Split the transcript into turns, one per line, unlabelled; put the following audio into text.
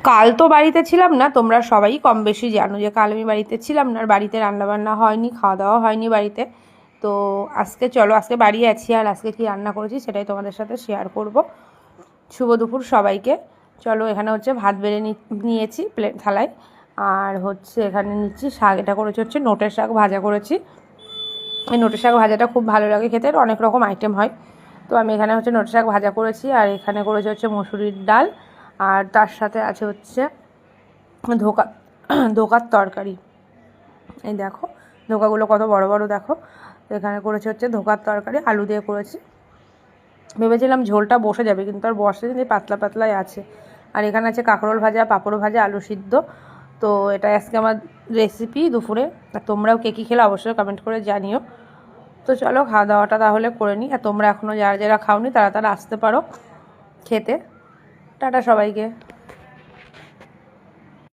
কাল তো বাড়িতে ছিলাম না, তোমরা সবাই কম বেশি জানো যে কাল আমি বাড়িতে ছিলাম না, আর বাড়িতে রান্নাবান্না হয়নি, খাওয়া দাওয়া হয়নি বাড়িতে। তো আজকে চলো, আজকে বাড়ি আছি, আর আজকে কী রান্না করেছি সেটাই তোমাদের সাথে শেয়ার করব। শুভ দুপুর সবাইকে। চলো, এখানে হচ্ছে ভাত বেড়ে নিয়েছি প্লেট থালায়, আর হচ্ছে এখানে নিচ্ছি শাক। এটা করেছি হচ্ছে নোটের শাক ভাজা করেছি। এই নোটের শাক ভাজাটা খুব ভালো লাগে খেতে, অনেক রকম আইটেম হয়। তো আমি এখানে হচ্ছে নোটের শাক ভাজা করেছি, আর এখানে করেছি হচ্ছে মসুরির ডাল, আর তার সাথে আছে হচ্ছে ধোকার তরকারি। এই দেখো ধোকাগুলো কত বড় বড় দেখো। তো এখানে করেছি হচ্ছে ধোকার তরকারি, আলু দিয়ে করেছি। ভেবেছিলাম ঝোলটা বসে যাবে, কিন্তু আর বসে কিন্তু পাতলা পাতলাই আছে। আর এখানে আছে কাঁকরোল ভাজা, পাঁপড় ভাজা, আলু সিদ্ধ। তো এটাই আজকে আমার রেসিপি দুপুরে। আর তোমরাও কে কী খেলে অবশ্যই কমেন্ট করে জানিও। তো চলো খাওয়া দাওয়াটা তাহলে করে নিই, আর তোমরা এখনও যারা যারা খাওনি তারা তারা আসতে পারো খেতে। টাটা সবাইকে।